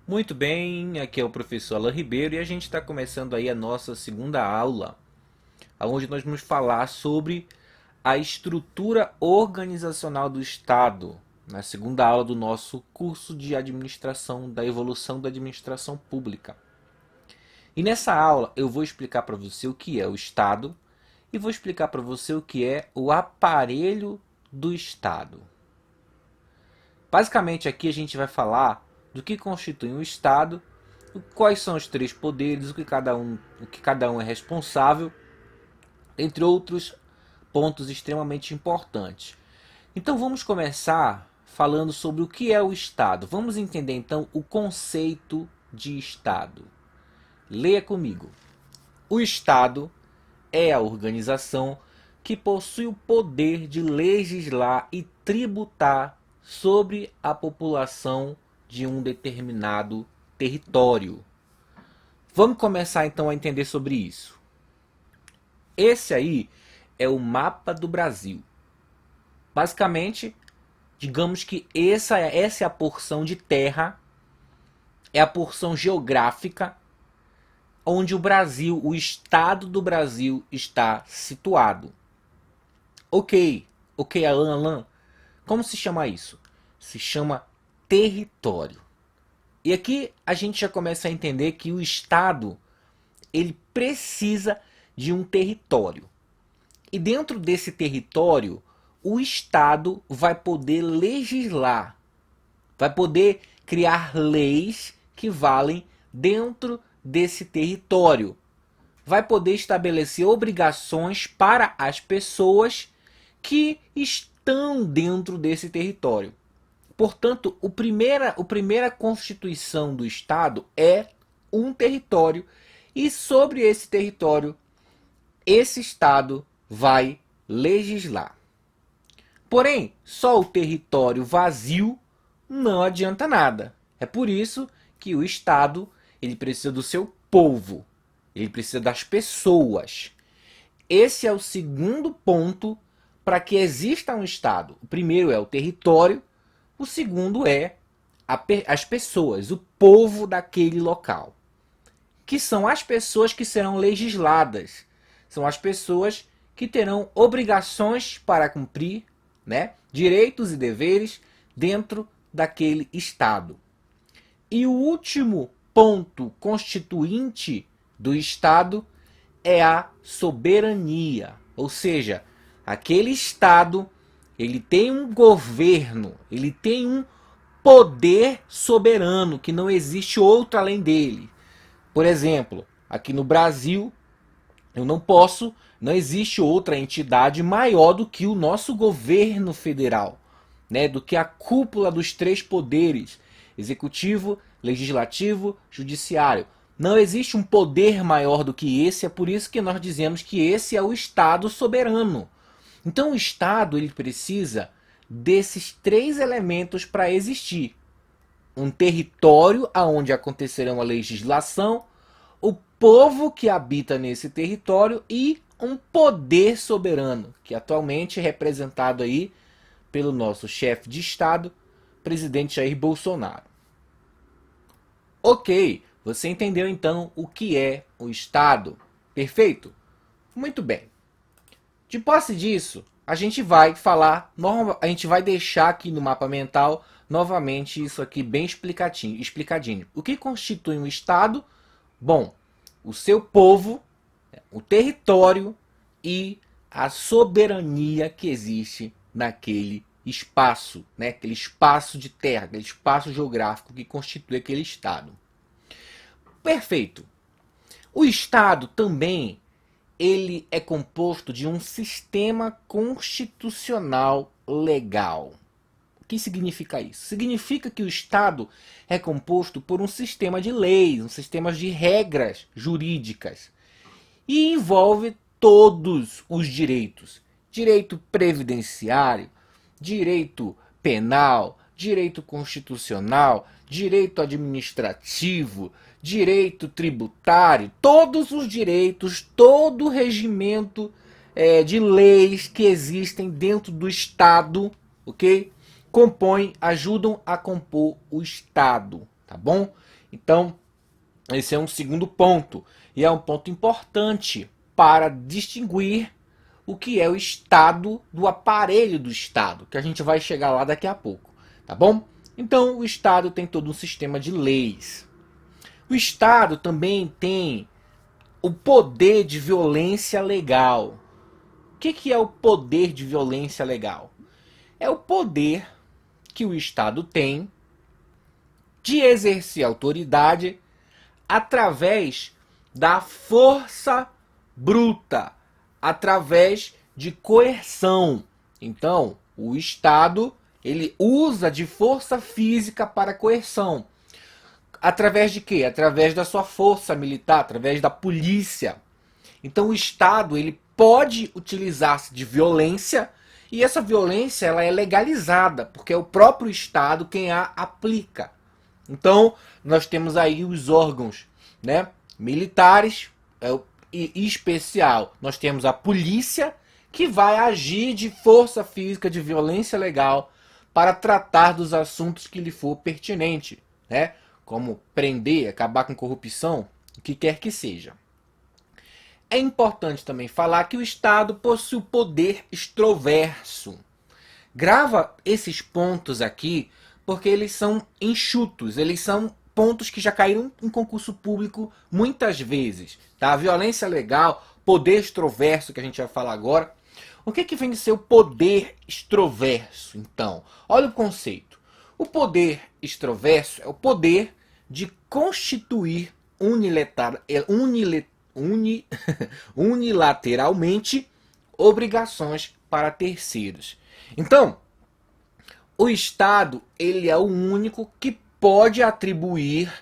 Muito bem, aqui é o professor Alan Ribeiro e a gente está começando aí a nossa segunda aula, onde nós vamos falar sobre a estrutura organizacional do Estado, na segunda aula do nosso curso de administração, da evolução da administração pública. E nessa aula eu vou explicar para você o que é o Estado e vou explicar para você o que é o aparelho do Estado. Basicamente aqui a gente vai falar do que constitui um Estado, quais são os três poderes, o que cada um é responsável, entre outros pontos extremamente importantes. Então vamos começar falando sobre o que é o Estado. Vamos entender então o conceito de Estado. Leia comigo. O Estado é a organização que possui o poder de legislar e tributar sobre a população de um determinado território. Vamos começar então a entender sobre isso. Esse aí é o mapa do Brasil. Basicamente, digamos que essa é a porção de terra, é a porção geográfica onde o Brasil, o estado do Brasil está situado. Ok, Alan. Como se chama isso? Se chama território. E aqui a gente já começa a entender que o Estado ele precisa de um território. E dentro desse território, o Estado vai poder legislar, vai poder criar leis que valem dentro desse território. Vai poder estabelecer obrigações para as pessoas que estão dentro desse território. Portanto, a primeira constituição do Estado é um território e sobre esse território, esse Estado vai legislar. Porém, só o território vazio não adianta nada. É por isso que o Estado ele precisa do seu povo, ele precisa das pessoas. Esse é o segundo ponto para que exista um Estado. O primeiro é o território, o segundo é as pessoas, o povo daquele local. Que são as pessoas que serão legisladas. São as pessoas que terão obrigações para cumprir, né? Direitos e deveres dentro daquele Estado. E o último ponto constituinte do Estado é a soberania, ou seja, aquele Estado ele tem um governo, ele tem um poder soberano que não existe outro além dele. Por exemplo, aqui no Brasil, não existe outra entidade maior do que o nosso governo federal, né? Do que a cúpula dos três poderes, executivo, legislativo, judiciário. Não existe um poder maior do que esse, é por isso que nós dizemos que esse é o Estado soberano. Então o Estado ele precisa desses três elementos para existir. Um território aonde acontecerão a legislação, o povo que habita nesse território e um poder soberano, que atualmente é representado aí pelo nosso chefe de Estado, presidente Jair Bolsonaro. Ok, você entendeu então o que é o Estado? Perfeito? Muito bem. De posse disso, a gente vai falar, a gente vai deixar aqui no mapa mental novamente isso aqui bem explicadinho. O que constitui um Estado? Bom, o seu povo, o território e a soberania que existe naquele espaço, né? Aquele espaço de terra, aquele espaço geográfico que constitui aquele Estado. Perfeito. O Estado também ele é composto de um sistema constitucional legal. O que significa isso? Significa que o Estado é composto por um sistema de leis, um sistema de regras jurídicas e envolve todos os direitos: direito previdenciário, direito penal, direito constitucional, direito administrativo, direito tributário, todos os direitos, todo o regimento de leis que existem dentro do Estado, ok? Ajudam a compor o Estado, tá bom? Então, esse é um segundo ponto, e é um ponto importante para distinguir o que é o estado do aparelho do Estado, que a gente vai chegar lá daqui a pouco, tá bom? Então, o Estado tem todo um sistema de leis. O Estado também tem o poder de violência legal. O que é o poder de violência legal? É o poder que o Estado tem de exercer autoridade através da força bruta, através de coerção. Então, o Estado, ele usa de força física para coerção. Através de quê? Através da sua força militar, através da polícia. Então, o Estado, ele pode utilizar-se de violência, e essa violência ela é legalizada, porque é o próprio Estado quem a aplica. Então, nós temos aí os órgãos, né, militares e especial. Nós temos a polícia, que vai agir de força física, de violência legal, para tratar dos assuntos que lhe for pertinente, né? Como prender, acabar com corrupção, o que quer que seja. É importante também falar que o Estado possui o poder extroverso. Grava esses pontos aqui, porque eles são enxutos, eles são pontos que já caíram em concurso público muitas vezes. Tá? A violência legal, poder extroverso, que a gente vai falar agora. O que vem de ser o poder extroverso, então? Olha o conceito. O poder extroverso é o poder de constituir unilateralmente obrigações para terceiros. Então, o Estado, ele é o único que pode atribuir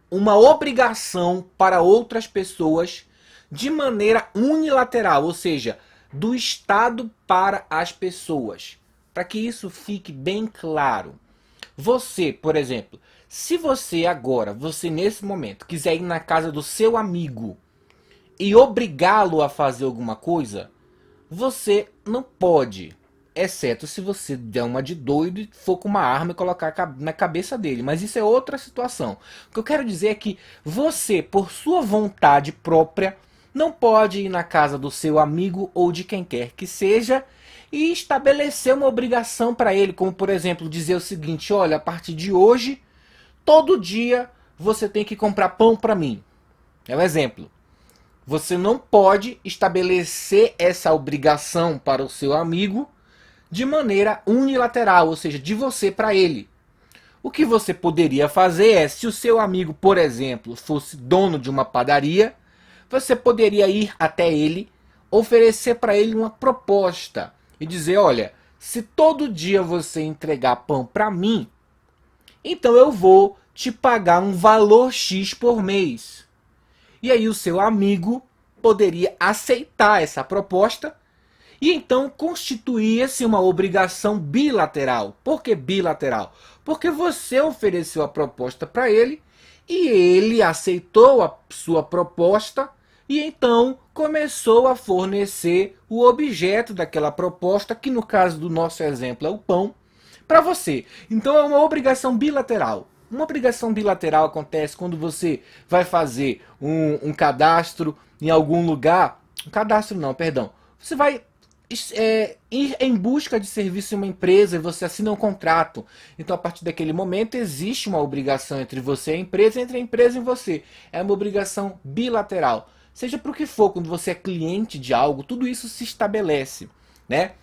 uma obrigação para outras pessoas de maneira unilateral, ou seja, do Estado para as pessoas. Para que isso fique bem claro. Você, por exemplo, se você agora, você nesse momento, quiser ir na casa do seu amigo e obrigá-lo a fazer alguma coisa, você não pode. Exceto se você der uma de doido e for com uma arma e colocar na cabeça dele. Mas isso é outra situação. O que eu quero dizer é que você, por sua vontade própria, não pode ir na casa do seu amigo ou de quem quer que seja e estabelecer uma obrigação para ele. Como, por exemplo, dizer o seguinte: olha, a partir de hoje, todo dia você tem que comprar pão para mim. É um exemplo. Você não pode estabelecer essa obrigação para o seu amigo de maneira unilateral, ou seja, de você para ele. O que você poderia fazer é, se o seu amigo, por exemplo, fosse dono de uma padaria, você poderia ir até ele, oferecer para ele uma proposta e dizer: olha, se todo dia você entregar pão para mim, então eu vou te pagar um valor X por mês. E aí o seu amigo poderia aceitar essa proposta e então constituía-se uma obrigação bilateral. Por que bilateral? Porque você ofereceu a proposta para ele e ele aceitou a sua proposta e então começou a fornecer o objeto daquela proposta, que no caso do nosso exemplo é o pão, para você. Então é uma obrigação bilateral. Uma obrigação bilateral acontece quando você vai fazer um cadastro em algum lugar. Um cadastro não, perdão. Você vai ir em busca de serviço em uma empresa e você assina um contrato. Então, a partir daquele momento, existe uma obrigação entre você e a empresa, entre a empresa e você. É uma obrigação bilateral. Seja para o que for, quando você é cliente de algo, tudo isso se estabelece, né?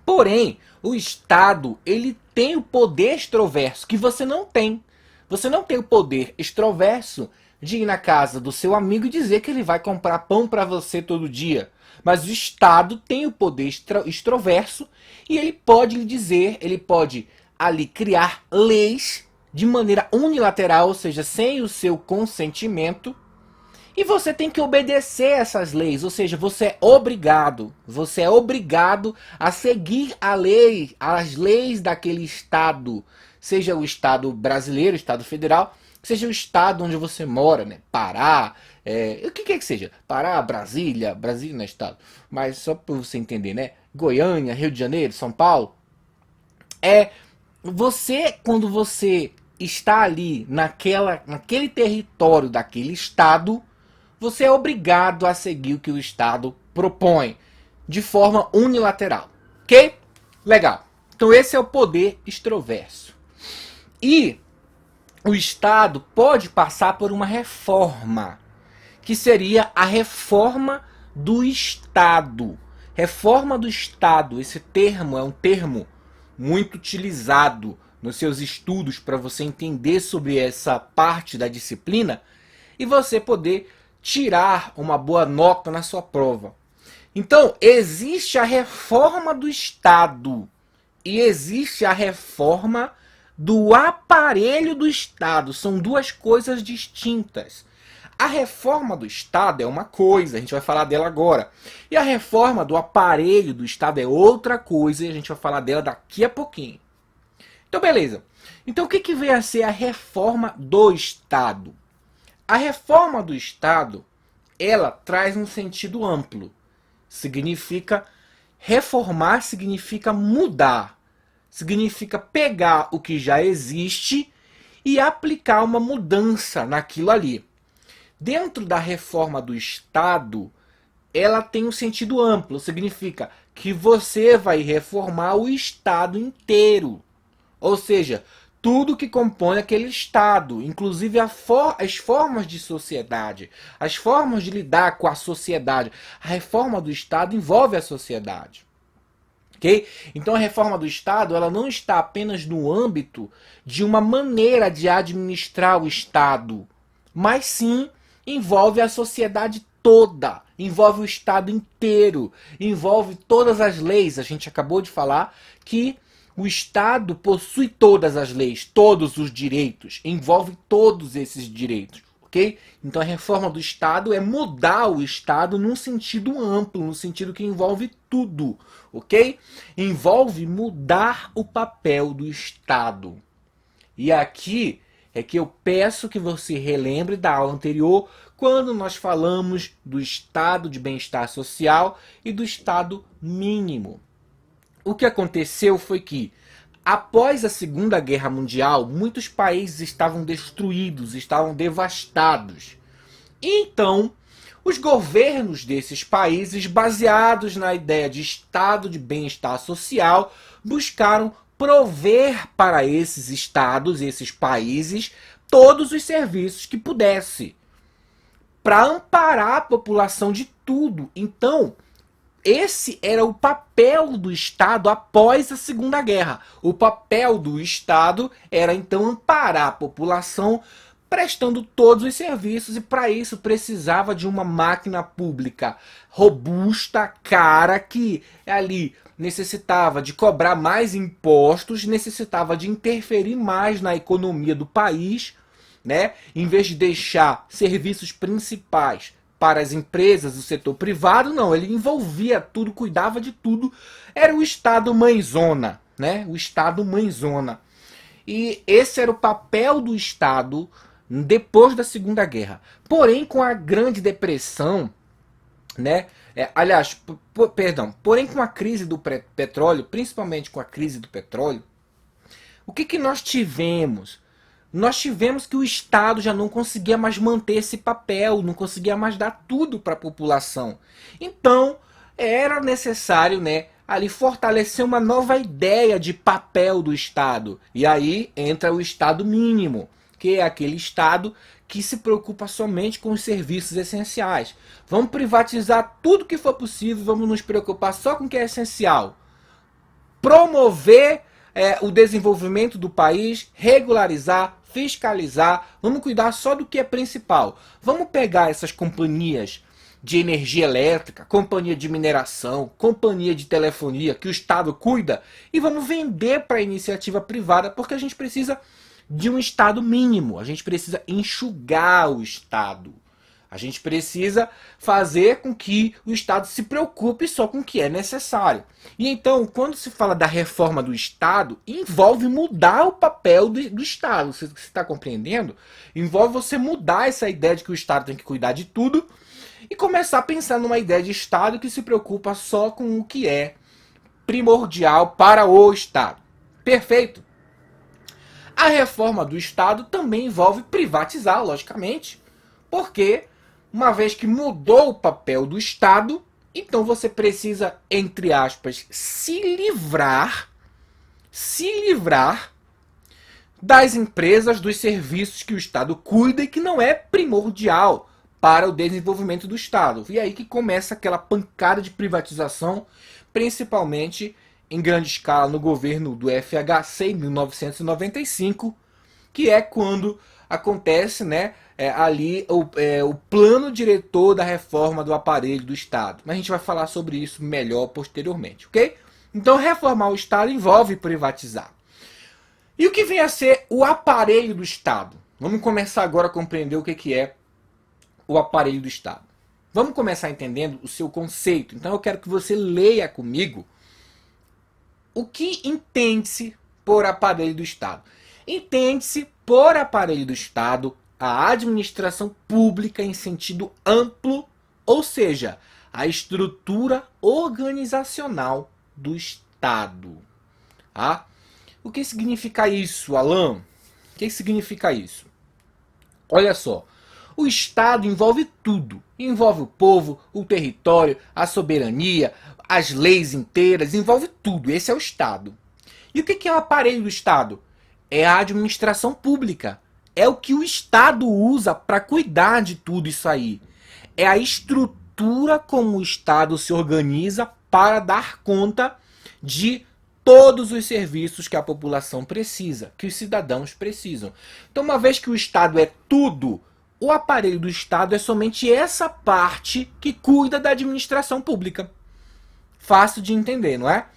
Porém, o Estado, ele tem o poder extroverso, que você não tem. Você não tem o poder extroverso de ir na casa do seu amigo e dizer que ele vai comprar pão para você todo dia. Mas o Estado tem o poder extroverso e ele pode lhe dizer, ele pode ali criar leis de maneira unilateral, ou seja, sem o seu consentimento, e você tem que obedecer essas leis, ou seja, você é obrigado a seguir a lei, as leis daquele estado, seja o estado brasileiro, o estado federal, seja o estado onde você mora, né? Pará, o que quer que seja, Pará, Brasília não é estado, mas só para você entender, né? Goiânia, Rio de Janeiro, São Paulo, quando você está ali naquele território daquele Estado, você é obrigado a seguir o que o Estado propõe, de forma unilateral. Ok? Legal. Então esse é o poder extroverso. E o Estado pode passar por uma reforma, que seria a reforma do Estado. Reforma do Estado, esse termo é um termo muito utilizado nos seus estudos para você entender sobre essa parte da disciplina e você poder tirar uma boa nota na sua prova. Então, existe a reforma do Estado e existe a reforma do aparelho do Estado. São duas coisas distintas. A reforma do Estado é uma coisa, a gente vai falar dela agora. E a reforma do aparelho do Estado é outra coisa, e a gente vai falar dela daqui a pouquinho. Então, beleza. Então, o que vem a ser a reforma do Estado? A reforma do Estado, ela traz um sentido amplo. Significa reformar, significa mudar. Significa pegar o que já existe e aplicar uma mudança naquilo ali. Dentro da reforma do Estado, ela tem um sentido amplo. Significa que você vai reformar o Estado inteiro. Ou seja, tudo que compõe aquele Estado, inclusive as formas de sociedade, as formas de lidar com a sociedade. A reforma do Estado envolve a sociedade. Okay? Então a reforma do Estado ela não está apenas no âmbito de uma maneira de administrar o Estado, mas sim envolve a sociedade toda, envolve o Estado inteiro, envolve todas as leis. A gente acabou de falar que o Estado possui todas as leis, todos os direitos, envolve todos esses direitos. Okay? Então a reforma do Estado é mudar o Estado num sentido amplo, no sentido que envolve tudo, ok? Envolve mudar o papel do Estado. E aqui é que eu peço que você relembre da aula anterior, quando nós falamos do estado de bem-estar social e do estado mínimo. O que aconteceu foi que, após a Segunda Guerra Mundial, muitos países estavam destruídos, estavam devastados. Então, os governos desses países, baseados na ideia de estado de bem-estar social, buscaram prover para esses estados, esses países, todos os serviços que pudesse, para amparar a população de tudo. Então, esse era o papel do Estado após a Segunda Guerra. O papel do Estado era então amparar a população prestando todos os serviços, e para isso precisava de uma máquina pública robusta, cara, que ali necessitava de cobrar mais impostos, necessitava de interferir mais na economia do país, né? Em vez de deixar serviços principais para as empresas do setor privado, não, ele envolvia tudo, cuidava de tudo. Era o Estado mãezona, né? O Estado mãezona. E esse era o papel do Estado depois da Segunda Guerra. Porém, com a Grande Depressão, né? Porém, com a crise do petróleo, principalmente com a crise do petróleo, o que nós tivemos? Nós tivemos que o Estado já não conseguia mais manter esse papel, não conseguia mais dar tudo para a população. Então, era necessário, né, ali fortalecer uma nova ideia de papel do Estado. E aí entra o Estado mínimo, que é aquele Estado que se preocupa somente com os serviços essenciais. Vamos privatizar tudo que for possível, vamos nos preocupar só com o que é essencial. Promover o desenvolvimento do país, regularizar, fiscalizar, vamos cuidar só do que é principal. Vamos pegar essas companhias de energia elétrica, companhia de mineração, companhia de telefonia que o Estado cuida e vamos vender para a iniciativa privada, porque a gente precisa de um Estado mínimo, a gente precisa enxugar o Estado. A gente precisa fazer com que o Estado se preocupe só com o que é necessário. E então, quando se fala da reforma do Estado, envolve mudar o papel do Estado. Você está compreendendo? Envolve você mudar essa ideia de que o Estado tem que cuidar de tudo e começar a pensar numa ideia de Estado que se preocupa só com o que é primordial para o Estado. Perfeito? A reforma do Estado também envolve privatizar, logicamente, porque uma vez que mudou o papel do Estado, então você precisa, entre aspas, se livrar das empresas, dos serviços que o Estado cuida e que não é primordial para o desenvolvimento do Estado. E aí que começa aquela pancada de privatização, principalmente em grande escala no governo do FHC em 1995, que é quando acontece, né, ali o plano diretor da reforma do aparelho do Estado. Mas a gente vai falar sobre isso melhor posteriormente, ok? Então, reformar o Estado envolve privatizar. E o que vem a ser o aparelho do Estado? Vamos começar agora a compreender o que é o aparelho do Estado. Vamos começar entendendo o seu conceito. Então eu quero que você leia comigo o que entende-se por aparelho do Estado. Entende-se por aparelho do Estado a administração pública em sentido amplo, ou seja, a estrutura organizacional do Estado. Tá? O que significa isso, Alan? O que significa isso? Olha só, o Estado envolve tudo. Envolve o povo, o território, a soberania, as leis inteiras, envolve tudo. Esse é o Estado. E o que é o aparelho do Estado? É a administração pública. É o que o Estado usa para cuidar de tudo isso aí. É a estrutura como o Estado se organiza para dar conta de todos os serviços que a população precisa, que os cidadãos precisam. Então, uma vez que o Estado é tudo, o aparelho do Estado é somente essa parte que cuida da administração pública. Fácil de entender, não é?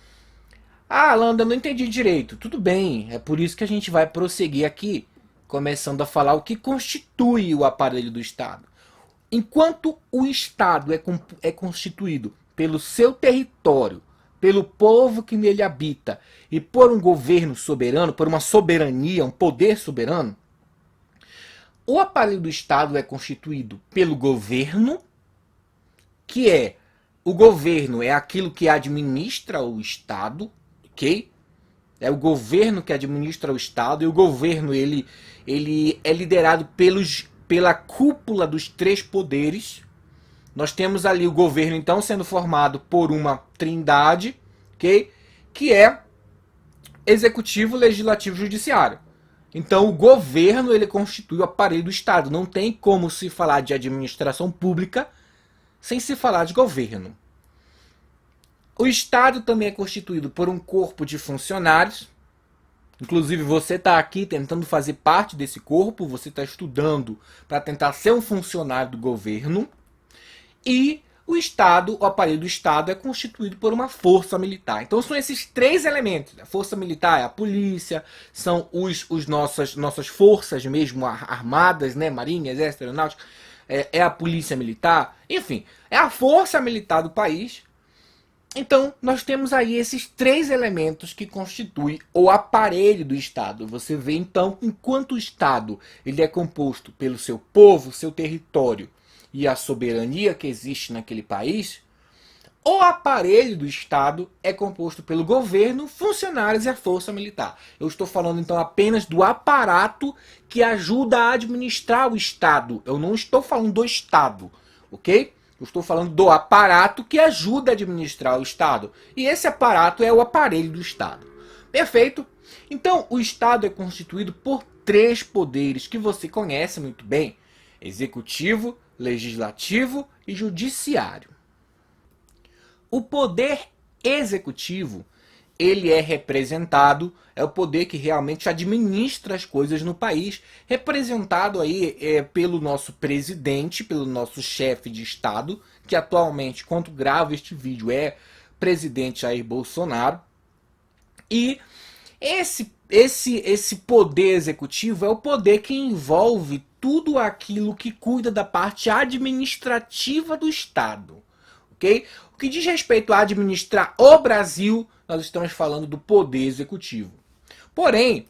Ah, Landa, não entendi direito. Tudo bem, é por isso que a gente vai prosseguir aqui, começando a falar o que constitui o aparelho do Estado. Enquanto o Estado é constituído pelo seu território, pelo povo que nele habita e por um governo soberano, por uma soberania, um poder soberano, o aparelho do Estado é constituído pelo governo, que é o governo é aquilo que administra o Estado, ok? É o governo que administra o Estado e o governo ele é liderado pela cúpula dos três poderes. Nós temos ali o governo, então, sendo formado por uma trindade, okay? Que é executivo, legislativo e judiciário. Então, o governo ele constitui o aparelho do Estado. Não tem como se falar de administração pública sem se falar de governo. O Estado também é constituído por um corpo de funcionários. Inclusive, você está aqui tentando fazer parte desse corpo, você está estudando para tentar ser um funcionário do governo. E o Estado, o aparelho do Estado, é constituído por uma força militar. Então são esses três elementos. A força militar é a polícia, são nossas forças mesmo armadas, né? Marinha, exército, aeronáutica, é a polícia militar, enfim, é a força militar do país. Então, nós temos aí esses três elementos que constituem o aparelho do Estado. Você vê, então, enquanto o Estado ele é composto pelo seu povo, seu território e a soberania que existe naquele país, o aparelho do Estado é composto pelo governo, funcionários e a força militar. Eu estou falando, então, apenas do aparato que ajuda a administrar o Estado. Eu não estou falando do Estado, ok? Eu estou falando do aparato que ajuda a administrar o Estado. E esse aparato é o aparelho do Estado. Perfeito? Então, o Estado é constituído por três poderes que você conhece muito bem: executivo, legislativo e judiciário. O poder executivo, ele é representado, é o poder que realmente administra as coisas no país, representado aí pelo nosso presidente, pelo nosso chefe de Estado, que atualmente, quando gravo este vídeo, é presidente Jair Bolsonaro. E esse poder executivo é o poder que envolve tudo aquilo que cuida da parte administrativa do Estado. Okay? O que diz respeito a administrar o Brasil, nós estamos falando do poder executivo. Porém,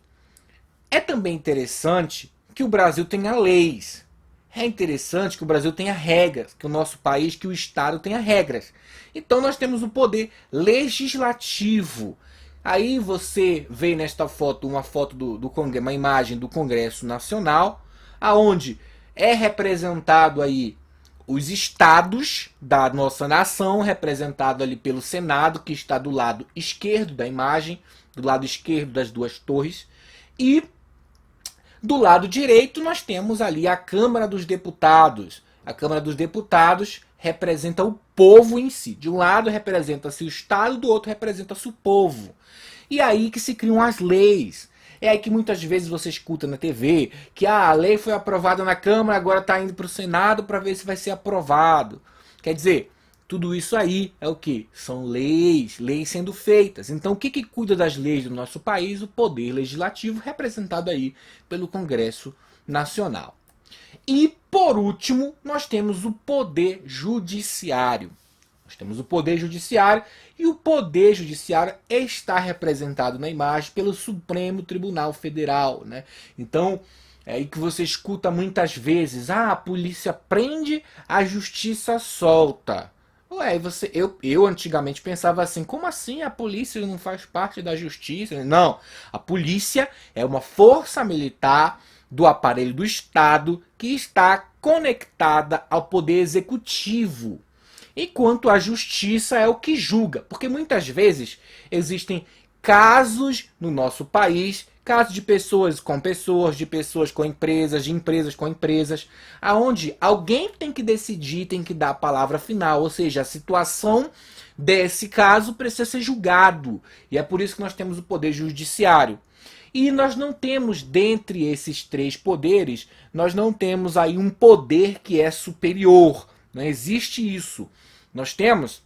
é também interessante que o Brasil tenha leis. É interessante que o Brasil tenha regras, que o nosso país, que o Estado tenha regras. Então nós temos o poder legislativo. Aí você vê nesta foto uma foto uma imagem do Congresso Nacional, aonde é representado aí os estados da nossa nação, representado ali pelo Senado, que está do lado esquerdo da imagem, do lado esquerdo das duas torres, e do lado direito nós temos ali a Câmara dos Deputados. A Câmara dos Deputados representa o povo em si. De um lado representa-se o Estado, do outro representa-se o povo. E é aí que se criam as leis. É aí que muitas vezes você escuta na TV que a lei foi aprovada na Câmara, agora está indo para o Senado para ver se vai ser aprovado. Quer dizer, tudo isso aí é o que? São leis, leis sendo feitas. Então o que cuida das leis do nosso país? O poder legislativo, representado aí pelo Congresso Nacional. E, por último, nós temos o poder judiciário. Nós temos o poder judiciário e o poder judiciário está representado na imagem pelo Supremo Tribunal Federal, né? Então, é aí que você escuta muitas vezes, a polícia prende, a justiça solta. Ué, eu antigamente pensava assim, como assim a polícia não faz parte da justiça? Não, a polícia é uma força militar do aparelho do Estado que está conectada ao poder executivo. Enquanto a justiça é o que julga. Porque muitas vezes existem casos no nosso país, casos de pessoas, de pessoas com empresas, de empresas com empresas, aonde alguém tem que decidir, tem que dar a palavra final, ou seja, a situação desse caso precisa ser julgado. E é por isso que nós temos o poder judiciário. E nós não temos, dentre esses três poderes, nós não temos aí um poder que é superior. Não existe isso. Nós temos,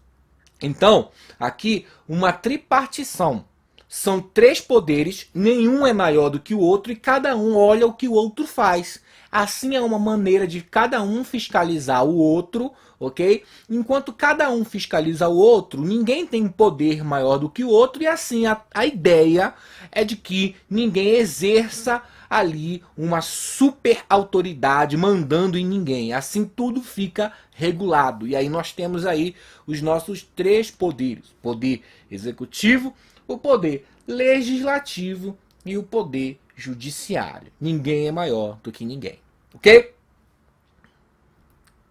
então, aqui uma tripartição. São três poderes, nenhum é maior do que o outro e cada um olha o que o outro faz. Assim é uma maneira de cada um fiscalizar o outro, ok? Enquanto cada um fiscaliza o outro, ninguém tem um poder maior do que o outro e assim a ideia é de que ninguém exerça ali uma super autoridade mandando em ninguém. Assim tudo fica regulado. E aí nós temos aí os nossos três poderes: poder executivo, o poder legislativo e o poder judiciário. Ninguém é maior do que ninguém. Ok?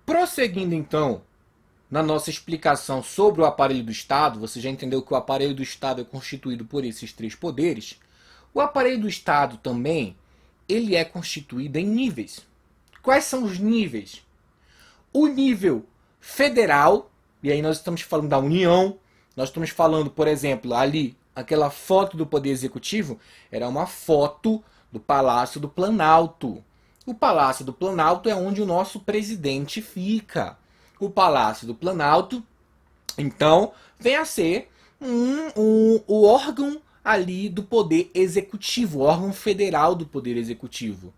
Prosseguindo então na nossa explicação sobre o aparelho do Estado, você já entendeu que o aparelho do Estado é constituído por esses três poderes. O aparelho do Estado também, ele é constituído em níveis. Quais são os níveis? O nível federal, e aí nós estamos falando da União, nós estamos falando, por exemplo, ali, aquela foto do Poder Executivo, era uma foto do Palácio do Planalto. O Palácio do Planalto é onde o nosso presidente fica. O Palácio do Planalto, então, vem a ser o órgão ali do Poder Executivo, o órgão federal do Poder Executivo.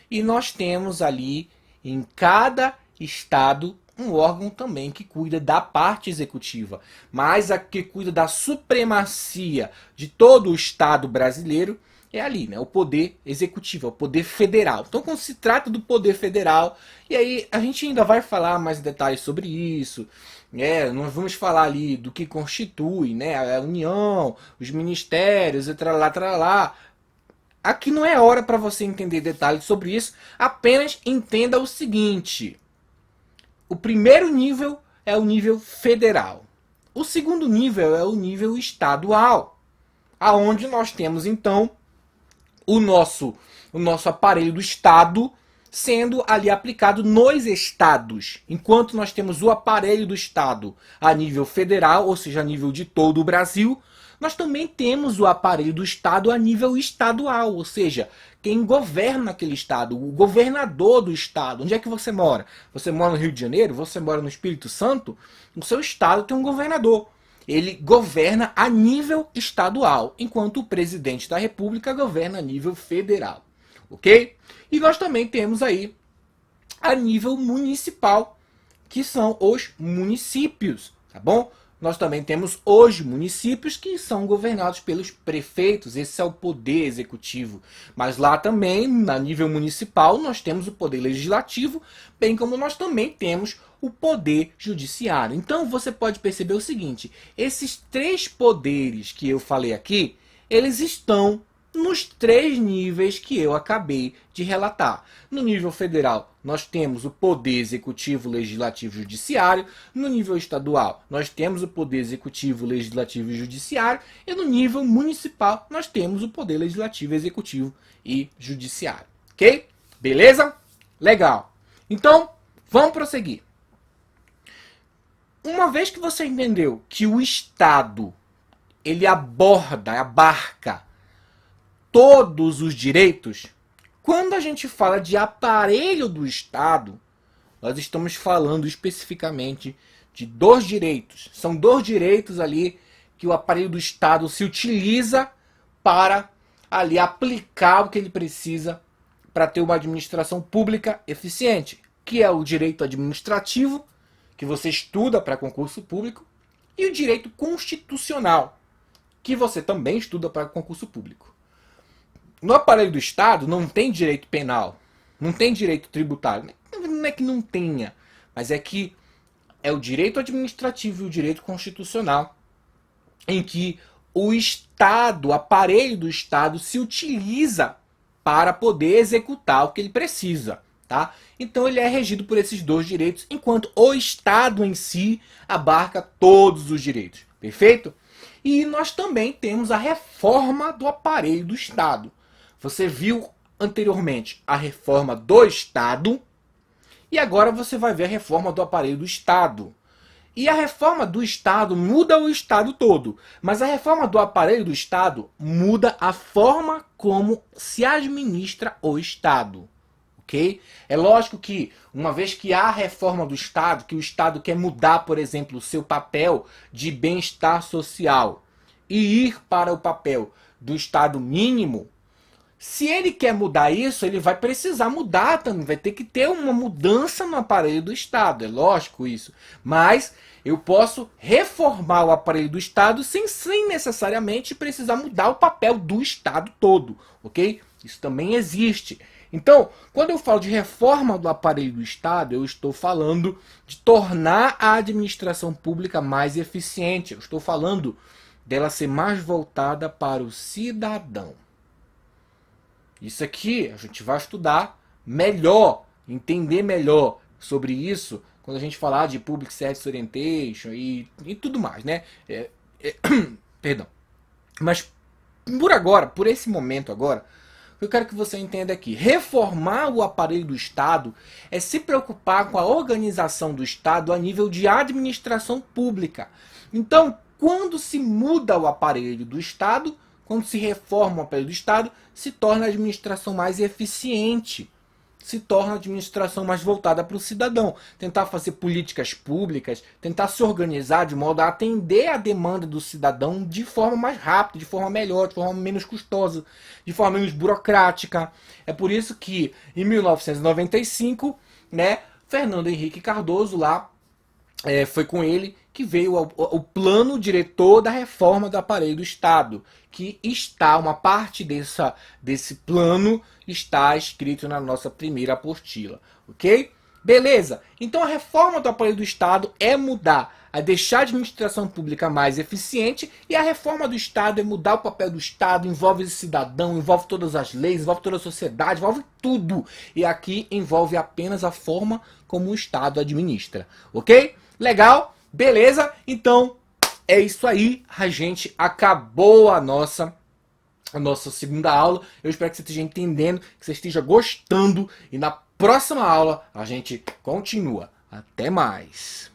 E nós temos ali, em cada estado, um órgão também que cuida da parte executiva, mas a que cuida da supremacia de todo o Estado brasileiro é ali, né? O poder executivo, o poder federal. Então, quando se trata do poder federal, e aí a gente ainda vai falar mais detalhes sobre isso, né? Nós vamos falar ali do que constitui, né? A União, os ministérios, e tralá, tralá. Aqui não é hora para você entender detalhes sobre isso, apenas entenda o seguinte: o primeiro nível é o nível federal. O segundo nível é o nível estadual, aonde nós temos então o nosso aparelho do Estado sendo ali aplicado nos estados. Enquanto nós temos o aparelho do Estado a nível federal, ou seja, a nível de todo o Brasil, nós também temos o aparelho do Estado a nível estadual, ou seja, quem governa aquele estado, o governador do estado. Onde é que você mora? Você mora no Rio de Janeiro? Você mora no Espírito Santo? O seu estado tem um governador. Ele governa a nível estadual, enquanto o presidente da República governa a nível federal. Ok? E nós também temos aí a nível municipal, que são os municípios, tá bom? nós também temos hoje municípios que são governados pelos prefeitos, esse é o poder executivo. Mas lá também, a nível municipal, nós temos o poder legislativo, bem como nós também temos o poder judiciário. Então você pode perceber o seguinte, esses três poderes que eu falei aqui, eles estão nos três níveis que eu acabei de relatar. No nível federal, nós temos o poder executivo, legislativo e judiciário. No nível estadual, nós temos o poder executivo, legislativo e judiciário. E no nível municipal, nós temos o poder legislativo, executivo e judiciário. Ok? Beleza? Legal. Então, vamos prosseguir. Uma vez que você entendeu que o Estado, ele abarca todos os direitos, quando a gente fala de aparelho do Estado, nós estamos falando especificamente de dois direitos. São dois direitos ali que o aparelho do Estado se utiliza para ali aplicar o que ele precisa para ter uma administração pública eficiente, que é o direito administrativo, que você estuda para concurso público, e o direito constitucional, que você também estuda para concurso público. No aparelho do Estado não tem direito penal, não tem direito tributário. Não é que não tenha, mas é que é o direito administrativo e o direito constitucional em que o Estado, o aparelho do Estado, se utiliza para poder executar o que ele precisa. Tá? Então ele é regido por esses dois direitos, enquanto o Estado em si abarca todos os direitos. Perfeito? E nós também temos a reforma do aparelho do Estado. Você viu anteriormente a reforma do Estado e agora você vai ver a reforma do aparelho do Estado. E a reforma do Estado muda o Estado todo, mas a reforma do aparelho do Estado muda a forma como se administra o Estado. Okay? É lógico que, uma vez que há a reforma do Estado, que o Estado quer mudar, por exemplo, o seu papel de bem-estar social e ir para o papel do Estado mínimo, se ele quer mudar isso, ele vai precisar mudar também, vai ter que ter uma mudança no aparelho do Estado, é lógico isso. Mas eu posso reformar o aparelho do Estado sem necessariamente precisar mudar o papel do Estado todo, ok? Isso também existe. Então, quando eu falo de reforma do aparelho do Estado, eu estou falando de tornar a administração pública mais eficiente. Eu estou falando dela ser mais voltada para o cidadão. Isso aqui a gente vai estudar melhor, entender melhor sobre isso quando a gente falar de Public Service Orientation e tudo mais, né? Perdão. Mas por agora, por esse momento agora, eu quero que você entenda aqui. Reformar o aparelho do Estado é se preocupar com a organização do Estado a nível de administração pública. Então, quando se muda o aparelho do Estado, quando se reforma o aparelho do Estado, se torna a administração mais eficiente, se torna a administração mais voltada para o cidadão. Tentar fazer políticas públicas, tentar se organizar de modo a atender a demanda do cidadão de forma mais rápida, de forma melhor, de forma menos custosa, de forma menos burocrática. É por isso que, em 1995, né, Fernando Henrique Cardoso lá, foi com ele que veio o plano diretor da reforma do aparelho do Estado, que está, uma parte desse plano está escrito na nossa primeira apostila, ok? Beleza, então a reforma do aparelho do Estado é mudar, a deixar a administração pública mais eficiente, e a reforma do Estado é mudar o papel do Estado, envolve esse cidadão, envolve todas as leis, envolve toda a sociedade, envolve tudo, e aqui envolve apenas a forma como o Estado administra, ok? Legal? Beleza? Então, é isso aí. A gente acabou a nossa segunda aula. Eu espero que você esteja entendendo, que você esteja gostando. E na próxima aula a gente continua. Até mais.